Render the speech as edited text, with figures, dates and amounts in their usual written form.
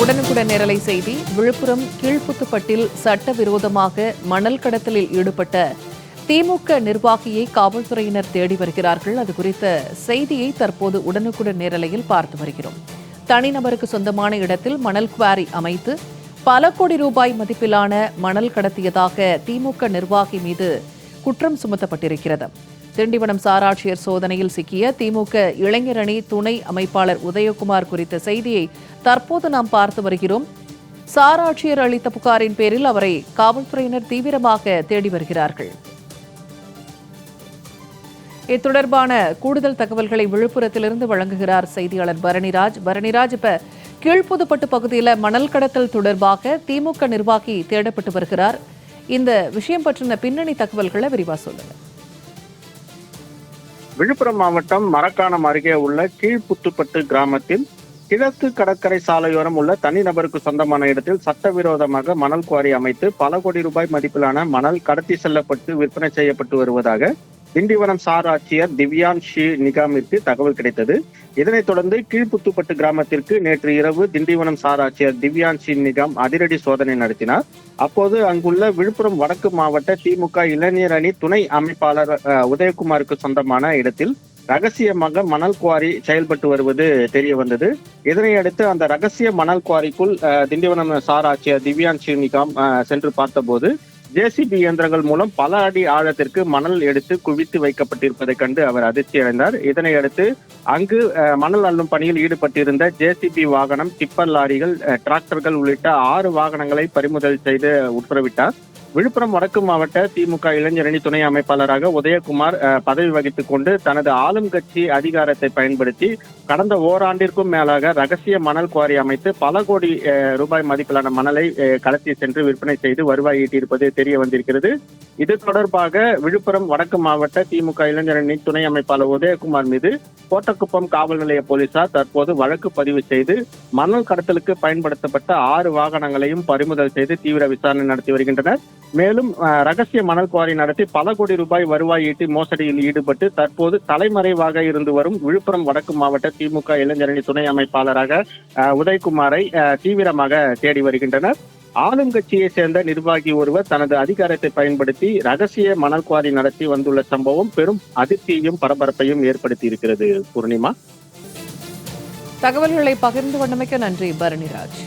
உடனுக்குடன் நேரலை செய்தி. விழுப்புரம் கீழ்புத்துப்பட்டில் சட்டவிரோதமாக மணல் கடத்தலில் ஈடுபட்ட திமுக நிர்வாகியை காவல்துறையினர் தேடி வருகிறார்கள். அது குறித்த செய்தியை தற்போது உடனுக்குடன் நேரலையில் பார்த்து வருகிறோம். தனிநபருக்கு சொந்தமான இடத்தில் மணல் குவாரி அமைத்து பல கோடி ரூபாய் மதிப்பிலான மணல் கடத்தியதாக திமுக நிர்வாகி மீது குற்றம் சுமத்தப்பட்டிருக்கிறது. திண்டிவனம் சாராட்சியர் சோதனையில் சிக்கிய திமுக இளைஞரணி துணை அமைப்பாளர் உதயகுமார் குறித்த செய்தியை தற்போது நாம் பார்த்து வருகிறோம். சாராட்சியர் அளித்த புகாரின் பேரில் அவரை காவல்துறையினர் தீவிரமாக தேடி வருகிறார்கள். இது தொடர்பான கூடுதல் தகவல்களை விழுப்புரத்திலிருந்து வழங்குகிறார் செய்தியாளர் பரணிராஜ். இப்ப கீழ்புதுப்பட்டு பகுதியில் மணல் கடத்தல் தொடர்பாக திமுக நிர்வாகி தேடப்பட்டு வருகிறார். இந்த விஷயம் பற்றின பின்னணி தகவல்களை விரிவா சொல்லுங்க. விழுப்புரம் மாவட்டம் மரக்காணம் அருகே உள்ள கீழ்புத்துப்பட்டு கிராமத்தில் கிழக்கு கடற்கரை சாலையோரம் உள்ள தனிநபருக்கு சொந்தமான இடத்தில் சட்டவிரோதமாக மணல் குவாரி அமைத்து பல கோடி ரூபாய் மதிப்பிலான மணல் கடத்தி செல்லப்பட்டு விற்பனை செய்யப்பட்டு வருவதாக திண்டிவனம் சார் ஆட்சியர் திவ்யான்ஷி நிகாமிற்கு தகவல் கிடைத்தது. இதனைத் தொடர்ந்து கீழ்புத்துப்பட்டு கிராமத்திற்கு நேற்று இரவு திண்டிவனம் சார் ஆட்சியர் திவ்யான்ஷி நிகாம் அதிரடி சோதனை நடத்தினார். அப்போது அங்குள்ள விழுப்புரம் வடக்கு மாவட்ட திமுக இளைஞர் அணி துணை அமைப்பாளர் உதயகுமாருக்கு சொந்தமான இடத்தில் ரகசியமாக மணல் குவாரி செயல்பட்டு வருவது தெரிய வந்தது. இதனையடுத்து அந்த ரகசிய மணல் குவாரிக்குள் திண்டிவனம் சார் ஆட்சியர் திவ்யான்ஷி நிகாம் சென்று பார்த்தபோது ஜேசிபி இயந்திரங்கள் மூலம் பல அடி ஆழத்திற்கு மணல் எடுத்து குவித்து வைக்கப்பட்டிருப்பதை கண்டு அவர் அதிர்ச்சி அடைந்தார். இதனையடுத்து அங்கு மணல் அள்ளும் பணியில் ஈடுபட்டிருந்த ஜேசிபி வாகனம், டிப்பர் லாரிகள், டிராக்டர்கள் உள்ளிட்ட 6 வாகனங்களை பறிமுதல் செய்து உத்தரவிட்டார். விழுப்புரம் வடக்கு மாவட்ட திமுக இளைஞரணி துணை அமைப்பாளராக உதயகுமார் பதவி வகித்துக் கொண்டு தனது ஆளும் கட்சி அதிகாரத்தை பயன்படுத்தி கடந்த ஓராண்டிற்கும் மேலாக ரகசிய மணல் குவாரி அமைத்து பல கோடி ரூபாய் மதிப்பிலான மணலை கடத்தி சென்று விற்பனை செய்து வருவாய் ஈட்டியிருப்பது தெரிய வந்திருக்கிறது. இது தொடர்பாக விழுப்புரம் வடக்கு மாவட்ட திமுக இளைஞரணி துணை அமைப்பாளர் உதயகுமார் மீது கோட்டக்குப்பம் காவல் நிலைய போலீசார் தற்போது வழக்கு பதிவு செய்து மணல் கடத்தலுக்கு பயன்படுத்தப்பட்ட 6 வாகனங்களையும் பறிமுதல் செய்து தீவிர விசாரணை நடத்தி வருகின்றனர். மேலும் ரகசிய மணல் குவாரி நடத்தி பல கோடி ரூபாய் வருவாய் ஈட்டி மோசடியில் ஈடுபட்டு தற்போது தலைமறைவாக இருந்து வரும் விழுப்புரம் வடக்கு மாவட்ட திமுக இளைஞரணி துணை அமைப்பாளராக உதயகுமாரை தீவிரமாக தேடி வருகின்றனர். ஆளும் கட்சியை சேர்ந்த நிர்வாகி ஒருவர் தனது அதிகாரத்தை பயன்படுத்தி ரகசிய மணல் குவாரி நடத்தி வந்துள்ள சம்பவம் பெரும் அதிர்ச்சியையும் பரபரப்பையும் ஏற்படுத்தி இருக்கிறது. பூர்ணிமா, தகவல்களை பகிர்ந்து கொண்டமைக்கு நன்றி பரணிராஜ்.